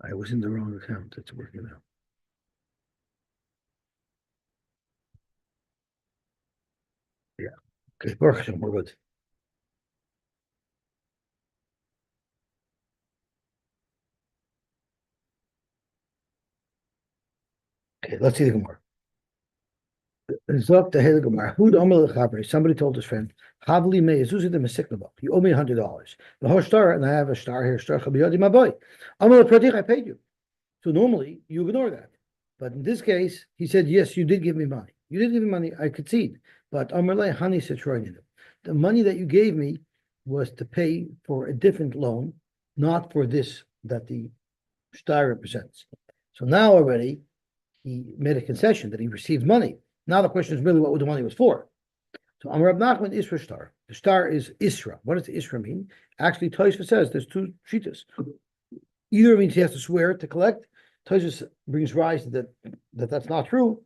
I was in the wrong account. It's working out. Yeah. Okay, Baruch Hashem, we're good. Okay, let's see the Gemara. Somebody told his friend, you owe me $100. The whole star, and I have a star here, my boy. I paid you. So normally you ignore that. But in this case, he said, yes, you did give me money. You did give me money, I concede. But the money that you gave me was to pay for a different loan, not for this that the star represents. So now already he made a concession that he received money. Now the question is really what the money was for. So Amar Rab Nachman Isra star. The star is Isra. What does Isra mean? Actually, Tosfos says there's two shitas. Either it means he has to swear to collect. Tosfos brings rise that's not true.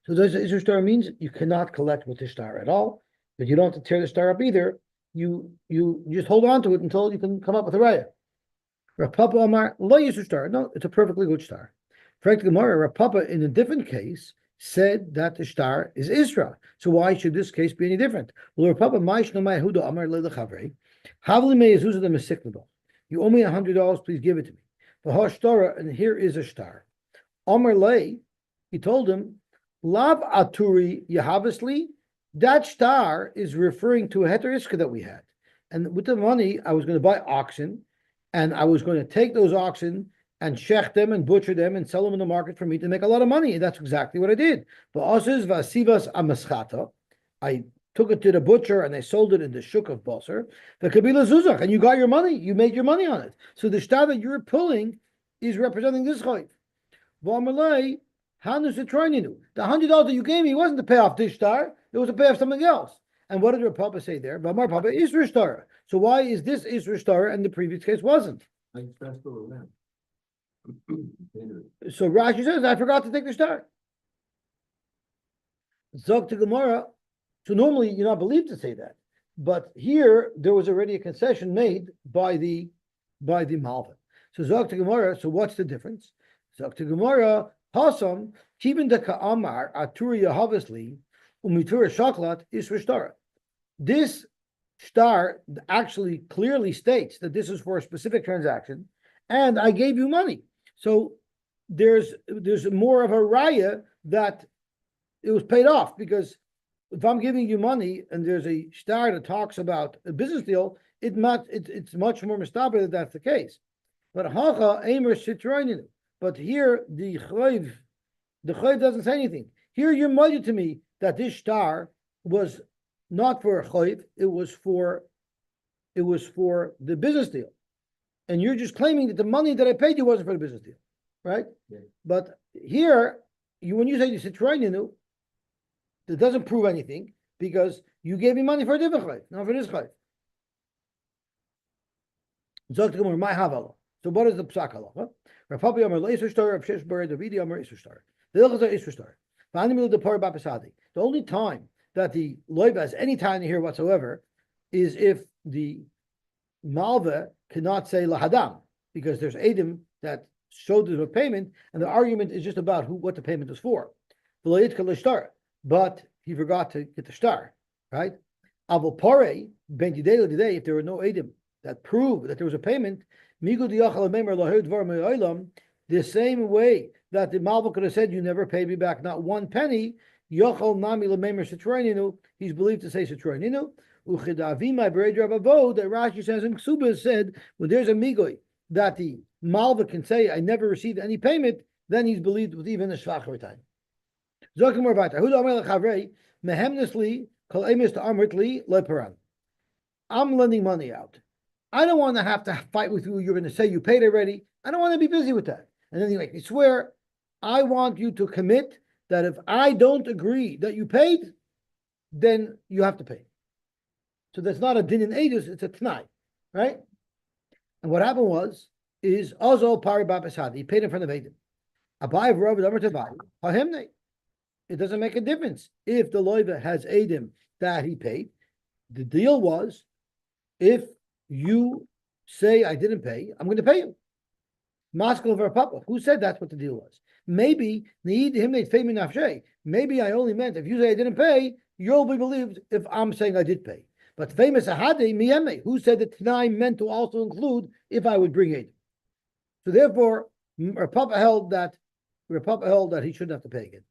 So the Isra star means you cannot collect with the star at all, but you don't have to tear the star up either. You just hold on to it until you can come up with a raya. Rav Papa Amar Lo Yisra star. No, it's a perfectly good star. Frank Gemara, Rav Papa in a different case said that the star is Isra. So why should this case be any different? Well, Rav Papa Maish no Huda Amar Lelechavre Havli Me Yezuza the Mesikladol. You owe me $100, please give it to me. The Hashtara, and here is a star. Amar Lei, he told him, Lav Aturi Yahavasli, that star is referring to a heter iska that we had. And with the money, I was going to buy oxen, and I was going to take those oxen and shech them and butcher them and sell them in the market for me to make a lot of money. And that's exactly what I did. But also, Vasivas Amaschata, I took it to the butcher and they sold it in the shuk of Basar, the Kabila Zuzach, and you got your money. You made your money on it. So the star that you're pulling is representing this chayv. V'amalei Hanus Etroininu. The $100 that you gave me wasn't to pay off this star; it was to pay off something else. And what did your Papa say there? V'amar Papa Isra star. So why is this Isra star and the previous case wasn't? So Rashi says, I forgot to take the star. Zog to Gemara. So normally you're not believed to say that, but here there was already a concession made by the Malva. So Zog to Gemara. So what's the difference? Zog to Gemara. Hasam kibin de ka'amar aturi yahavasli umitura shaklat isra star. This star actually clearly states that this is for a specific transaction, and I gave you money. So there's more of a raya that it was paid off, because if I'm giving you money and there's a star that talks about a business deal, it's much more mistaber that that's the case. But hacha aimer sitroininu. But here the chayv doesn't say anything. Here you're moided to me that this star was not for a chayv, it was for the business deal. And you're just claiming that the money that I paid you wasn't for the business deal, right? Yeah. But here, when you say you sitroininu, it doesn't prove anything, because you gave me money for a different chayv, not for this chayv. So what is the psak halacha? Rav Papa Amar Isra star, Rav Shesh Bar Davidi Amar Isra star. The Isra star. The only time that the loiva has any time here whatsoever is if the malva cannot say lahadam, because there's edim that showed the payment, and the argument is just about what the payment is for. But he forgot to get the star, right? Avol pare ben today, if there were no edim that prove that there was a payment, the same way that the malva could have said, you never paid me back not one penny, he's believed to say Sitroininu. That Rashi says in Ksuba said, when there's a migoy that the malva can say, I never received any payment, then he's believed with even a shvacher time. I'm lending money out. I don't want to have to fight with you. You're going to say you paid already. I don't want to be busy with that. And then you make me swear. I want you to commit that if I don't agree that you paid, then you have to pay. So that's not a din in edus, it's a t'nai, right? And what happened is Ozo Pari Babasadi, he paid in front of Edom. Abai Rav Amar Tavai, Hahemne. It doesn't make a difference if the loiva has Edom that he paid. The deal was, if you say I didn't pay, I'm going to pay you. Maskal of our papa. Who said that's what the deal was? Maybe need him maybe I only meant if you say I didn't pay, you'll be believed if I'm saying I did pay. But famous ahade miyeme. Who said that Tanai meant to also include if I would bring it? So therefore, our papa held that he shouldn't have to pay again.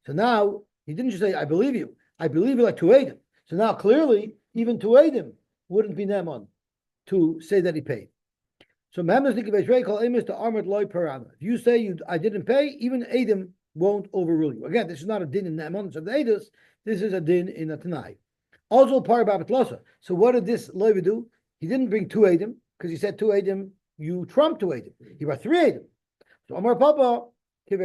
So now he didn't just say I believe you. I believe you like to aid him. So now clearly even to aid him wouldn't be neman to say that he paid. So if you say I didn't pay, even Adam won't overrule you. Again, this is not a din in the Amonus of the Eidos, this is a din in a Tanai. Also, Parababitlosa. So what did this Levi do? He didn't bring two Adam, because he said two Adam, you trumped two Adam. He brought three Adam. So Amar Papa, so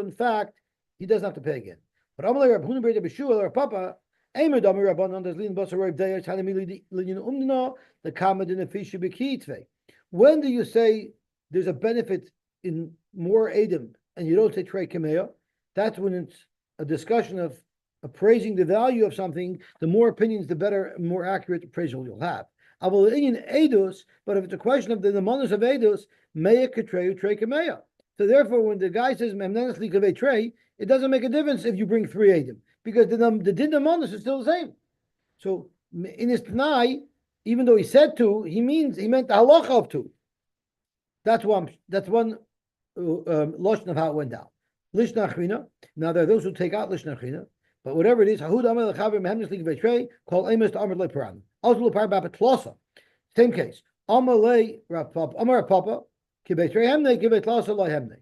in fact, he doesn't have to pay again. But Amalei Rabhunu B'Rei B'Shua, Papa, the when do you say there's a benefit in more Adam and you don't say Trey Kameya? That's when it's a discussion of appraising the value of something. The more opinions, the better, more accurate appraisal you'll have. But if it's a question of the nemanos of Eidos, Meya Ketreyu Trey Kameya. So therefore, when the guy says Memnanas Likavei Trey, it doesn't make a difference if you bring three Adam, because the din nemanos is still the same. So in his Tanai, even though he said two, he meant the halacha of two. That's one loshon of how it went down. Lishna Achrina. Now there are those who take out Lishna Achrina, but whatever it is, Hahud Amel Lechaver Mehamnis Likavei Trey call Amos to Amar Le Paran. Also Lepar Bapatlosa. Same case. Amar Le Rapapa Amar Papa Kibei Trey Hemne Kibei Tlosa Lo Hemne.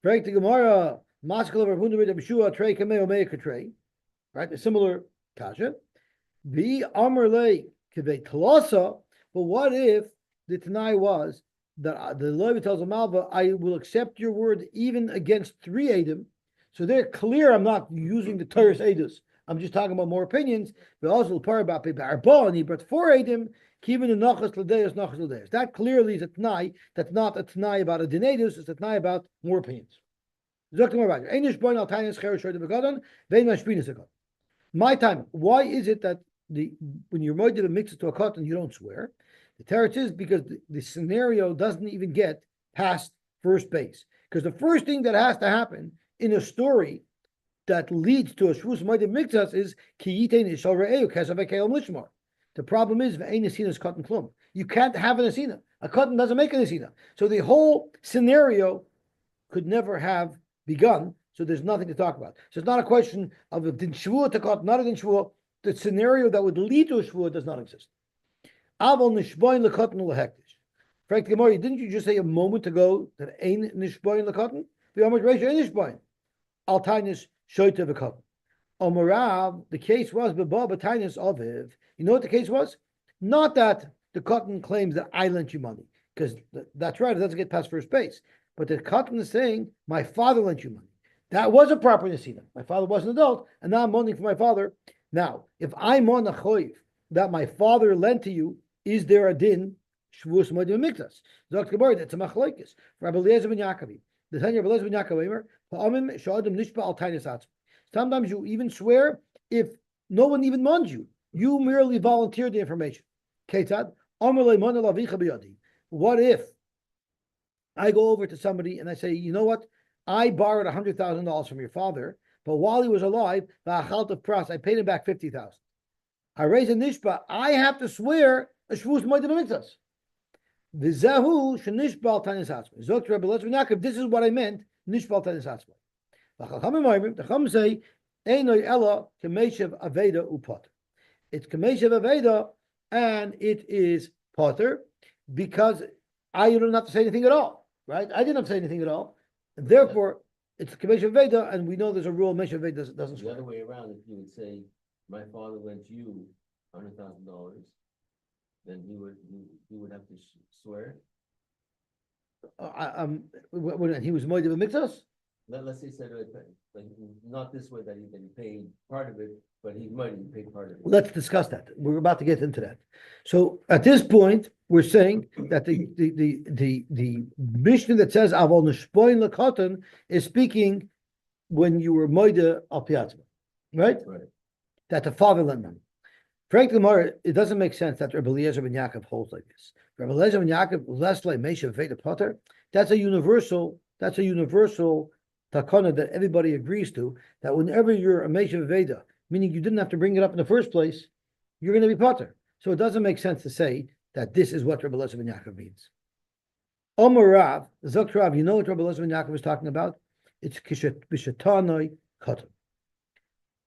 Break the Gemara. Maskal of Rabhunu B'Rei B'Shua Trey Kameo Meika Trey. Right, a similar kasha. Be Amar Le Kibei Tlosa. But what if the Tanai was that the Levi tells Amalva, I will accept your word even against three Adam. So they're clear. I'm not using the Torah's Edus. I'm just talking about more opinions. But also par about and he brought four Adam. Kivin and Nachas Ladeus, Nachas Ladeus. That clearly is a Tanai. That's not a Tanai about a Dinedus. It's a Tanai about more opinions. My time. Why is it that when you're moed a mixed to a cotton, you don't swear? The teretz is because the scenario doesn't even get past first base. Because the first thing that has to happen in a story that leads to a Shavuos moed mixas is ki yitein ishal re'eu kesav ke'el lishmar. The problem is ve'ein nesina's cotton klum. You can't have an nesina. A cotton doesn't make a nesina. So the whole scenario could never have begun. So there's nothing to talk about. So it's not a question of a din shvua to cotton, not a din shvua. The scenario that would lead to a shvua does not exist. Aval nishboin lekotton lehektish. Frank Gemara, didn't you just say a moment ago that ein nishboin lekotton? The Amar Reisha ein nishboin. Al tainis shoyte v'kotton. Omarav, the case was beba b'tainis aviv. You know what the case was? Not that the cotton claims that I lent you money, because that's right, it doesn't get past first base. But the cotton is saying, my father lent you money. That was a proper nesina. My father was an adult, and now I'm mourning for my father. Now, if I'm on a choiv that my father lent to you, is there a din Shavuos moed miktas? Zok Gemara, that's a machlokes. Rabbi Eliezer ben Yaakov. The Tanya Rabbi Eliezer ben Yaakov, Pa'amim sha'adam nishba al tainis atzmi. Sometimes you even swear if no one even mourns you. You merely volunteered the information. Ketad, Amar le'mon el avicha b'yadi. What if I go over to somebody and I say, you know what? I borrowed $100,000 from your father, but while he was alive, I paid him back $50,000. I raise a nishba. I have to swear a Shavuos moed b'mitzvos. V'zehu shenishba al tainis atzmi. Zok Rabbi Eliezer ben Yaakov. This is what I meant. Nishba al tainis atzmi. The Chachamim say, "Einoi ella k'meishav aveda upoter." It's k'meishav aveda, and it is poter because I don't have to say anything at all, right? I didn't have to say anything at all, and therefore it's k'meishav aveda, and we know there's a rule. Meishav aveda doesn't swear. The other way around, if you would say, "My father lent you $100,000," then he would have to swear. When he was moed b'mitzvos. Let's say said like not this way that he paid part of it, but he might have paid part of it. Let's discuss that. We're about to get into that. So at this point, we're saying that the Mishnah that says Avol Nishboin Lekatan is speaking when you were moed al piatzma, right? Right. That the father lent money. Frank Lamar, it doesn't make sense that Rabbi Eliezer ben Yaakov holds like this. Rabbi Eliezer ben Yaakov, less like Mesha Veda Potter, that's a universal takana that everybody agrees to, that whenever you're a Mesha Veda, meaning you didn't have to bring it up in the first place, you're going to be Potter. So it doesn't make sense to say that this is what Rabbi Eliezer ben Yaakov means. Omer Rav, Zok Rav, you know what Rabbi Eliezer ben Yaakov is talking about? It's Kishatanoi Katan.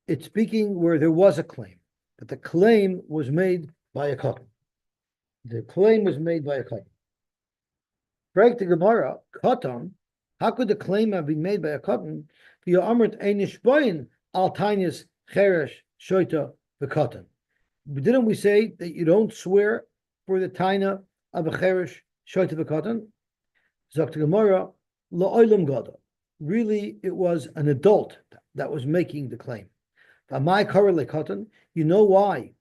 It's speaking where there was a claim, but the claim was made by a Katan. The claim was made by a Katan. Break the Gemara, Katan, how could the claim have been made by a Katan? Via Amrit Einish Boyin, Al Tainis Cheresh Shoita V'Katan. Didn't we say that you don't swear for the taina of a cheresh shoyte v'katan? Zok the Gemara, la'olam gada. Really, it was an adult that was making the claim. My kara lekatan. You know why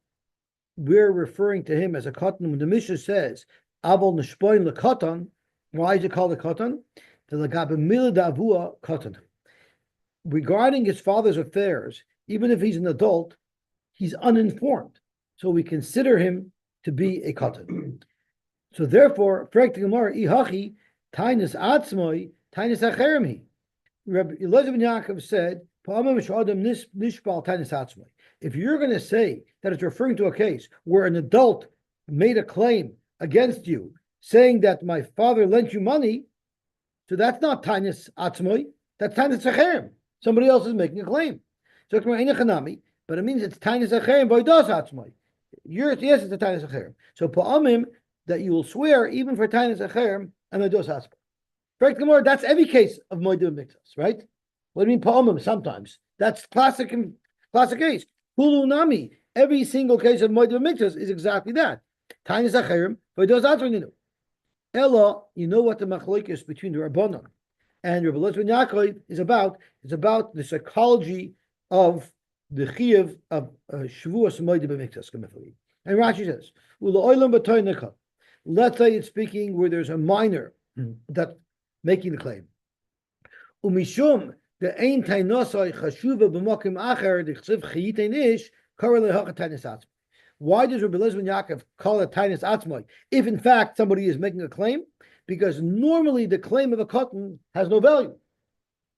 we're referring to him as a katan when the Mishnah says abol nishpoin lekatan? Why is it called a katan? The lagabe milad avua katan. Regarding his father's affairs, even if he's an adult, he's uninformed. So we consider him to be a katan. So therefore, Frek the Gemara, ihachi tainus atzmoi tainus acheremhi. Rabbi Eliezer ben Yaakov said, if you're going to say that it's referring to a case where an adult made a claim against you, saying that my father lent you money, so that's not tainus atzmoi, that's tainus acherem. Somebody else is making a claim. So but it means it's tainus acherem by das atzmoi. Yes, it's a tainus acherem. So pa'amim that you will swear even for tainus acherem and a dos atzmoi. Correct, Gemara. That's every case of moedim miktas, right? What do you mean pa'amim? Sometimes that's classic case. Hulu nami. Every single case of moedim miktas is exactly that. Tainus acherem by dos atzmoi. Ella, you know what the machlokes between the Rabbanon and Rabbi Eliezer ben Yaakov is about? It's about the psychology of the chiyuv of Shavuous moedim miktas. And Rashi says, let's say it's speaking where there's a minor that making the claim. Umishum the ein tainosai chashuva b'makim acher d'chsev chayitein ish kara lehach tainis atzmai. Why does Rabbi Eliezer ben Yaakov call it tainis atzmai if in fact somebody is making a claim? Because normally the claim of a katan has no value,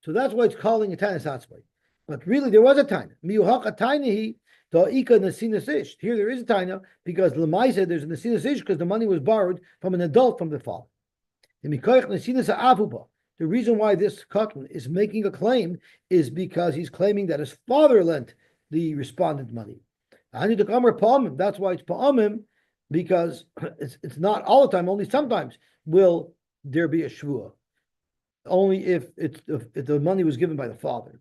so that's why it's calling a tainis atzmai. But really, there was a taina. Miyuhach a tainahi da'ika nesinas ish. Here there is a taina because l'maisa there's a nesinas ish because the money was borrowed from an adult from the father. The reason why this katan is making a claim is because he's claiming that his father lent the respondent money. That's why it's pa'amim, because it's not all the time, only sometimes will there be a shvuah. Only if the money was given by the father.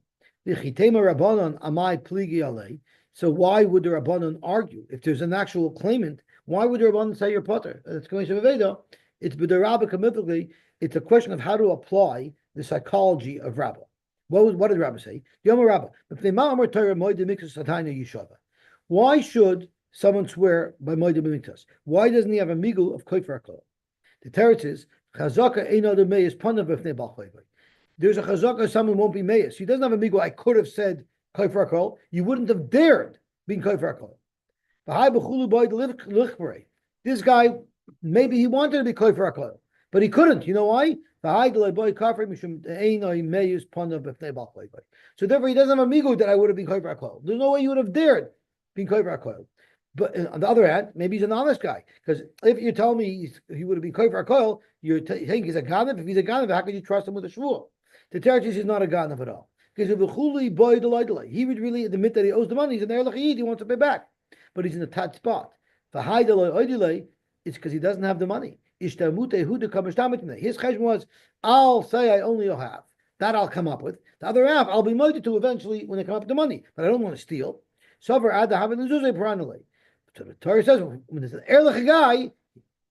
So why would the Rabbanon argue? If there's an actual claimant, why would the Rabbanon say you're potter? It's going to Veda. It's b'derabba committally. It's a question of how to apply the psychology of Rabbah. What did Rabbah say? Why should someone swear by moedim miktas? Why doesn't he have a migul of kofer hakol? The teretz is chazaka ein adam meis panav b'fnei bal chayvay. There's a chazaka someone won't be meis. He doesn't have a migul. I could have said kofer hakol. You wouldn't have dared being kofer hakol. This guy, maybe he wanted to be kofer hakol, but he couldn't. You know why? So therefore, he doesn't have a migu that I would have been kofer hakol. There's no way you would have dared being kofer hakol. But on the other hand, maybe he's an honest guy. Because if you tell me he would have been kofer hakol, you're saying he's a ganav. If he's a ganav, how can you trust him with a shvuah? The Torah says he's not a ganav at all. Because if he would really admit that he owes the money. He's an erlich he wants to pay back, but he's in a tight spot. It's because he doesn't have the money. His cheshbon was, I'll say I only have. That I'll come up with. The other half, I'll be motivated to eventually when they come up with the money. But I don't want to steal. So the Torah says, when there's an erlich guy,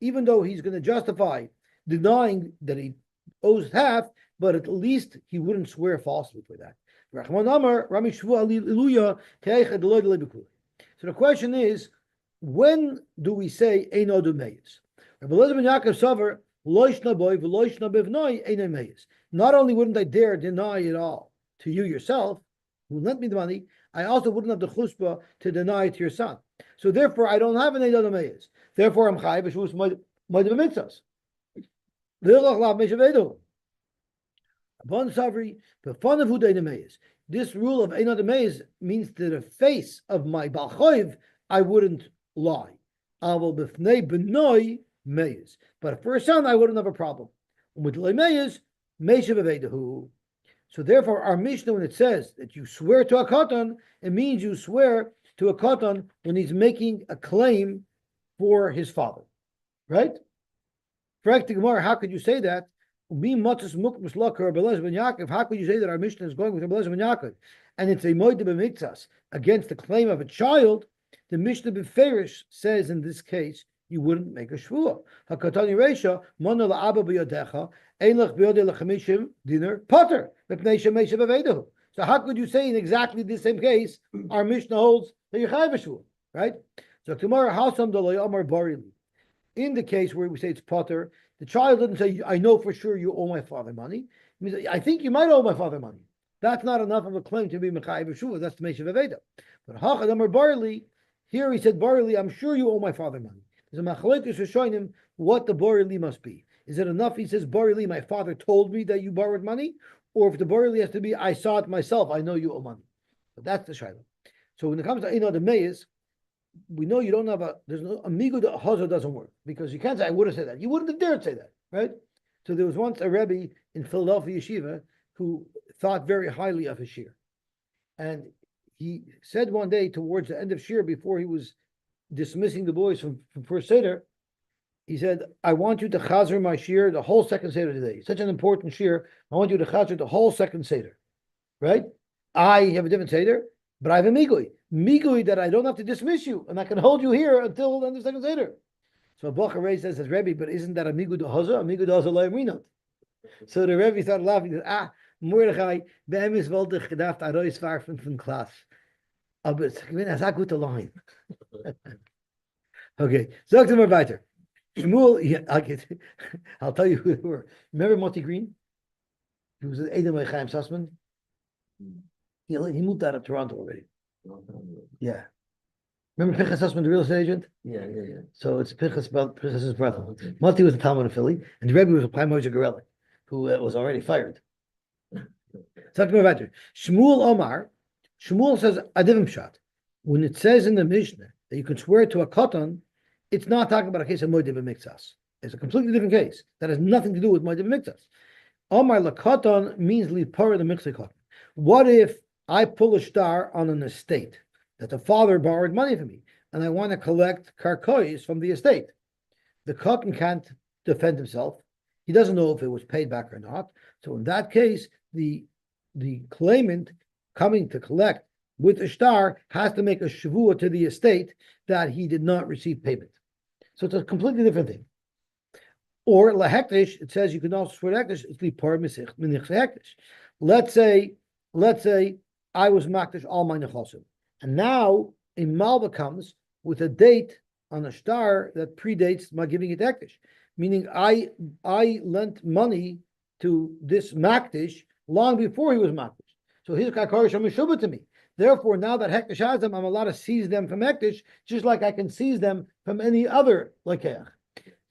even though he's going to justify denying that he owes half, but at least he wouldn't swear falsely for that. So the question is, when do we say Eino Dumeis? Rabbi Eliezer ben Yaakov Savar, Loishna boy, Veloishna bevnoi, Eino Meis. Not only wouldn't I dare deny it all to you yourself, who lent me the money, I also wouldn't have the chutzpah to deny it to your son. So therefore, I don't have an Eid Adamayas. Therefore, I'm chayiv b'shvus moed b'mitzvos. V'ilach lav meshavedu. Upon Savri, the fun of Huda Adamayas. This rule of Eid Adamayas means to the face of my balchoiv, I wouldn't lie. Aval b'fnei b'noi meyes. But for a son, I wouldn't have a problem. With meyes, meshavedu. So therefore, our Mishnah, when it says that you swear to a katan, it means you swear to a katan when he's making a claim for his father, right? How could you say that? How could you say that our Mishnah is going with Rabbi Elazar ben Yaakov, and it's a moed b'mitzas against the claim of a child? The Mishnah b'ferish says in this case you wouldn't make a shvuah. Hakatani reisha mona la'aba b'yodecha einlach b'yodei lachamishim dinar potter b'pnei shemeisha b'veidahu. So how could you say in exactly the same case our Mishnah holds that you have a shvuah, right? So tomorrow hasam d'lo yamar barili. In the case where we say it's potter, the child didn't say, I know for sure you owe my father money. It means, I think you might owe my father money. That's not enough of a claim to be Mechayiv B'Shuvah. That's the Meishav Aveda. But Hachad Amar Barley, here he said, Barley, I'm sure you owe my father money. There's a machlokes for showing him what the Barley must be. Is it enough? He says, Barley, my father told me that you borrowed money. Or if the Barley has to be, I saw it myself, I know you owe money. But that's the Shiloh. So when it comes to the Mayas, we know you don't have there's no amigo the haza doesn't work because you can't say I would have said that. You wouldn't have dared say that, right? So there was once a Rebbe in Philadelphia Yeshiva who thought very highly of his shir, and he said one day towards the end of shir before he was dismissing the boys from first seder, he said, "I want you to chazer my shir the whole second seder today. Such an important shir. I want you to chazer the whole second seder, right? I have a different seder, but I have a migui that I don't have to dismiss you, and I can hold you here until the end of second seder." So Bocher Ray says, Rebbe, but isn't that a migu de haza? A migu de haza loyminot. So the Rebbe started laughing. He said, Mordechai, be'emes wollte gedacht, arois war von Klaas. Aber es gewinnt, er sagt gute line. Okay, sagt mal weiter. Shmuel, I'll tell you who they were. Remember Monty Green? He was an Edom by Chaim Sussman. He moved out of Toronto already. Yeah. Remember Pinchas Sussman, the real estate agent? Yeah. So it's Pinchas' brother. Okay. Monty was the Talmud of Philly, and the Rebbe was a Prime Moshe Gorelick, who was already fired. Shmuel Omar, Shmuel says, Adivim Pshat. When it says in the Mishnah that you can swear to a katan, it's not talking about a case of Moed B'Miktsas. It's a completely different case. That has nothing to do with Moed B'Miktsas. Omar Lakatan means Lipara the Miktsah katan. What if I pull a star on an estate that the father borrowed money from me, and I want to collect karkois from the estate? The katan can't defend himself. He doesn't know if it was paid back or not. So in that case, the claimant coming to collect with a star has to make a shavua to the estate that he did not receive payment. So it's a completely different thing. Or lahektish, it says you can also swear hektish. It's lipar misich minich hektish. Let's say I was makdish all my nechosim, and now a malva comes with a date on a star that predates my giving it hektish, meaning I lent money to this makdish long before he was makdish. So his kakarish are meshubah to me. Therefore, now that hektish has them, I'm allowed to seize them from hektish, just like I can seize them from any other lekeach.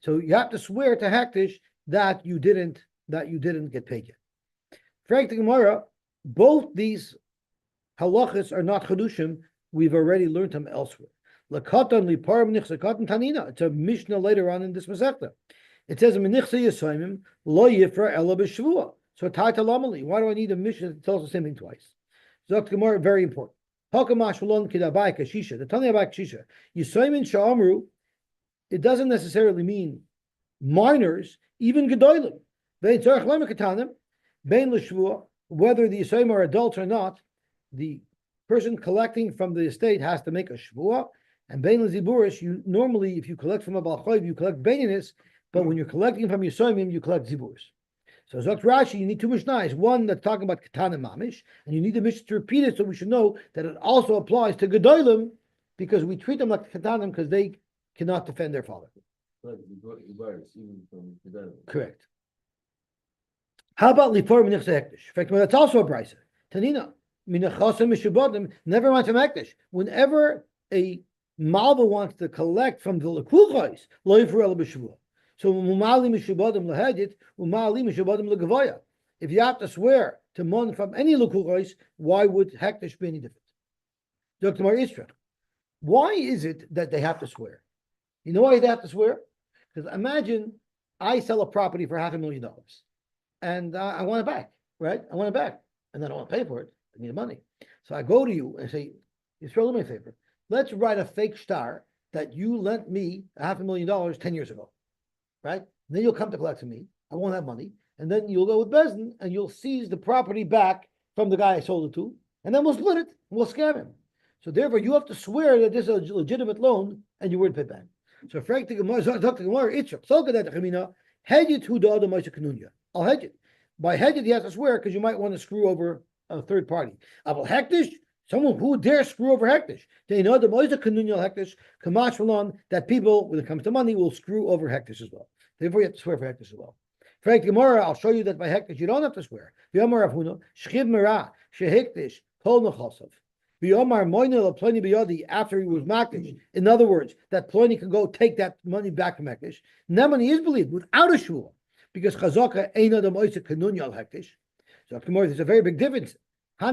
So you have to swear to hektish that you didn't get paid yet. Frank the Gemara, both these halachas are not chedushim. We've already learned them elsewhere. Lakatan lipar menichsa katan tanina. It's a mishnah later on in this masechta. It says menichsa yisayimim lo yifra ela b'shvua. So taita lamali. Why do I need a mishnah that tells the same thing twice? Zok Gemara, very important. Hakamash v'lon kidabai kashisha. The Tanya abai kashisha. Yisayimin sha'amru. It doesn't necessarily mean minors, even gedolim. Vein tzarich lema katanim. Bein l'shvua. Whether the yisayim are adults or not, the person collecting from the estate has to make a shvua. And bein l'ziburish, you normally, if you collect from a balchoiv, you collect beininis, but when you're collecting from yisayim, you collect ziburis. So Zok Rashi, you need two mishnahs. One that's talking about katanim mamish, and you need the mishnah to repeat it, so we should know that it also applies to gedolim, because we treat them like katanim because they cannot defend their father. Correct. How about lipor menichsa hektish? In fact, that's also a brisa. Tanina, Never mind from Hektish. Whenever a Malva wants to collect from the Lekuchos, lo yifru ela b'shavua. So umali mishubadim lahedit, umali mishubadim legavoya. If you have to swear to mon from any Lekuchos, why would Hektish be any different? Dr. Mar Isra, why is it that they have to swear? You know why they have to swear? Because imagine I sell a property for $500,000 and I want it back, right? I want it back and I don't want to pay for it. I need money. So I go to you and say, Yisrael, do me a favor. Let's write a fake star that you lent me $500,000 10 years ago, right? And then you'll come to collect from me. I won't have money. And then you'll go with Bezdin and you'll seize the property back from the guy I sold it to. And then we'll split it and we'll scam him. So therefore, you have to swear that this is a legitimate loan and you weren't paid back. So Frank the Gemara, Dr. Gemara, Itzrak, so good at the Chemina, hedge it who the other Moshe Kanunya. I'll hedge it. By hedge it, he has to swear because you might want to screw over a third party. Abel Hektish, someone who dare screw over Hektish. They know the Moshe Kanunya Hektish, Kamash Malon, that people, when it comes to money, will screw over Hektish as well. Therefore, you have to swear for Hektish as well. Frank the Gemara, I'll show you that by Hektish, you don't have to swear. V'yamar Avhuna, Shchiv Mera, Shehektish, Kol Nechosov. After he was Makish. In other words, that Pliny can go take that money back from Hektish. And that money is believed without a shul, because Chazaka ain't adam oisa kanunya al Hektish. So there's a very big difference. By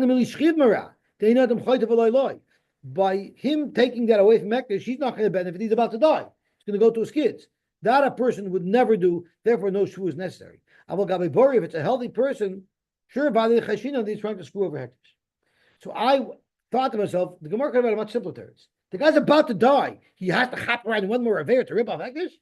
him taking that away from Hektish, he's not going to benefit. He's about to die. He's going to go to his kids. That a person would never do. Therefore, no shul is necessary. If it's a healthy person, sure, by the chashina, he's trying to screw over Hektish. So I thought to myself, the Gemara could have had a much simpler teretz. The guy's about to die. He has to hop around one more aver to rip off Hektish.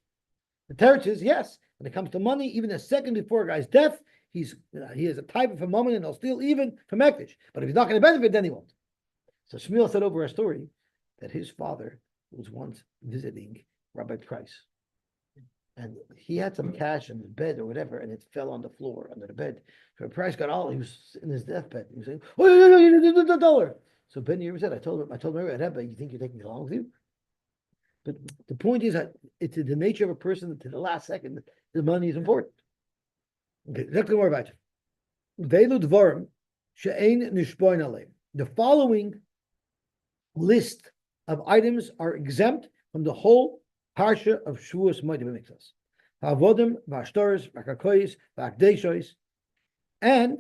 The teretz is yes. When it comes to money, even a second before a guy's death, he has a type of a moment and he'll steal even from Hektish. But if he's not going to benefit, then he won't. So Shmuel said over a story that his father was once visiting Rabbi Price. And he had some cash in his bed or whatever, and it fell on the floor under the bed. So Price got all, he was in his deathbed. He was saying, oh, the dollar. So Ben Yerim said, I told him, Rebbe, you think you're taking it along with you? But the point is that it's the nature of a person that to the last second, the money is important. Okay, let's go more about it. The following list of items are exempt from the whole parsha of Shavuos Moedim Miktas. Havodim, Vashtaris, Vakakois, Vakdeshois. And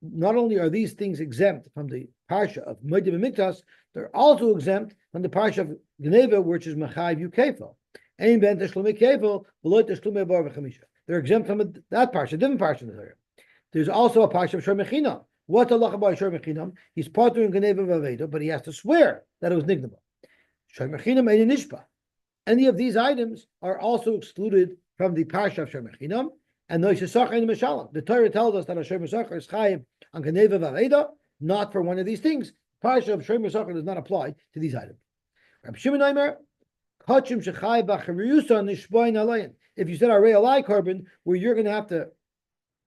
not only are these things exempt from the parsha of Moedim Miktas, they're also exempt from the parsha of Geneva, which is Machayiv Yukefel. Ein ben Teshlume Kefel, V'lo Teshlume Bar V'chamisha. They're exempt from that parsha, different parsha in the Torah. There's also a parsha of Shor Mechinam. What Allah by Shor Mechinam? He's part in Geneva Vaveda, but he has to swear that it was Nignaba. Shor Mechinam Ein Nishpa. Any of these items are also excluded from the parsha of Shor Mechinam. And the Torah tells us that a Shor Mesachar is chayiv on Geneva Vaveda, not for one of these things. Parsha of Shor Mesachar does not apply to these items. Rabbi Shimon Aimer, if you said Arei Alai carbon, where you're going to have to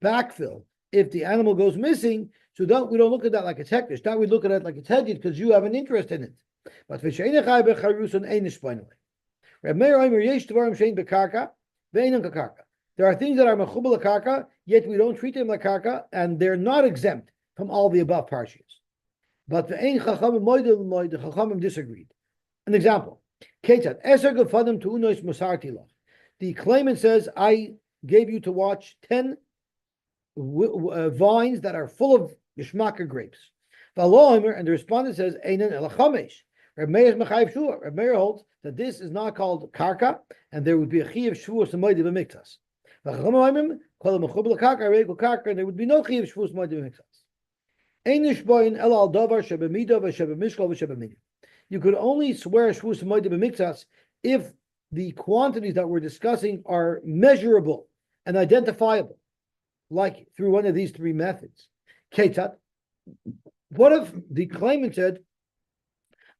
backfill if the animal goes missing, so we don't look at that like it's hektish. That we look at it like it's hedged because you have an interest in it. But there are things that are mechubal karka, yet we don't treat them like karka, and they're not exempt from all the above parshas. But the chachamim disagreed. An example: Ketzad eser gefadim to unois musarti lach. The claimant says, "I gave you to watch 10 vines that are full of yishmaka grapes." And the respondent says, "Einan elachamesh." Reb Meir is mechayiv shua. Reb Meir holds that this is not called karka, and there would be a chiyav shavuos moedim b'miktas. And there would be no chiyav shavuos moedim b'miktas. You could only swear shavuos moedim b'miktas if the quantities that we're discussing are measurable and identifiable, like through one of these three methods. Ketat. What if the claimant said,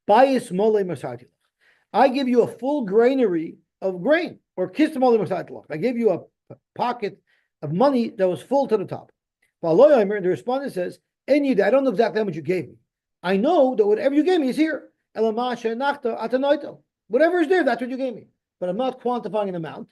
I give you a full granary of grain, or I gave you a pocket of money that was full to the top. And the respondent says, I don't know exactly how much you gave me. I know that whatever you gave me is here. Whatever is there, that's what you gave me. But I'm not quantifying an amount.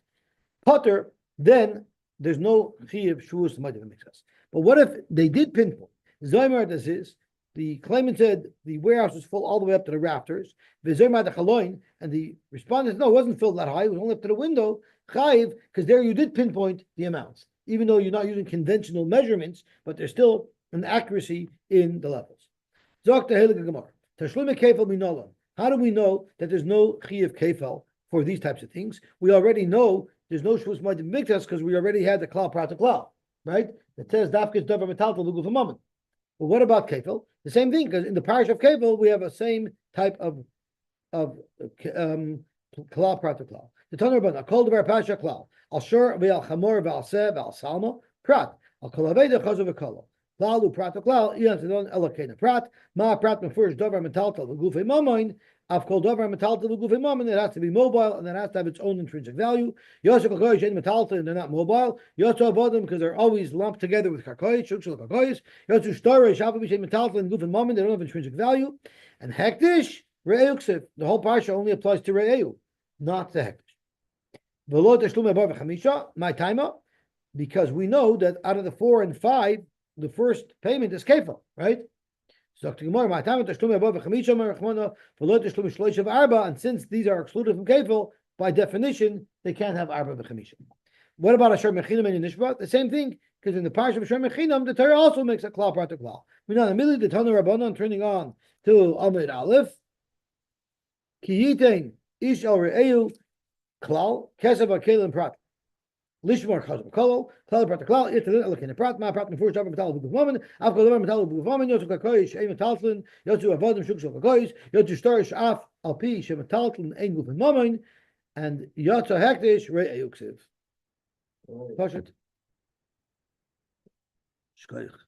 Potter, then there's no chiyav shavuos moedim b'miktas. But what if they did pinpoint? Zoymer, this is the claimant said the warehouse was full all the way up to the rafters. And the respondent, no, it wasn't filled that high, it was only up to the window. Chayiv, because there you did pinpoint the amounts, even though you're not using conventional measurements, but there's still an accuracy in the levels. How do we know that there's no Chiyav Kefel for these types of things? We already know there's no Shavuos Moedim Miktas because we already had the Klal Prat Klal, right? That says Dafkes Davar Metal Luguf Moment. But what about Kefel? The same thing, because in the parish of Kefel, we have a same type of Klal Prat Klal. The Tanur Ban, Akol Davar Pasha Klal, Al Shur Ve'al Chamor Ve'al Seh Ve'al Salma Prat, Al Kol Haveda Chazav V'Kolo. Klalu Prat Klal, Ian Tadon Elokena Prat, Ma Prat Mefurish Davar Metal Luguf Momoin. I've called over metal to the gufay moment. It has to be mobile and it has to have its own intrinsic value. Yosy kakoyish ain't metal and they're not mobile. Yosy avodim because they're always lumped together with kakoyish. Shukshul kakoyish. Yosy storage shavuous ain't metal and gufay moment. They don't have intrinsic value. And hektish re'euksiv. The whole parsha only applies to re'eu, not the hektish. V'lo teshlum ebar v'chamisha. My timer, because we know that out of the 4 and 5, the first payment is kefil, right? So and since these are excluded from kefil, by definition, they can't have arba v'chamisha. What about asher mechinam and nishba? The same thing, because in the parsha of asher mechinam, the Torah also makes a klal prat klal. We know immediately the Tanur Rabbanon turning on to Amid Aleph. Ki yitain ish al re'eu klal kesav akelim prat. Lishmar Chazam Kolo, Klal Prat Klal, Italian Elokin Prat, Ma Prat Mefurish Davar Metal Buguf Moment, Av Kol Davar Metal Buguf Moment, Yosu Kakoyish, Ein Metaltlin, Yosu Avodim Shukshul Kakoyish, Yosu Storish Af Alpi Shem Metaltlin Ein Gufin Moment, and Yosu Hektish Rei Eyuksiv. Pashat. Shkoyach.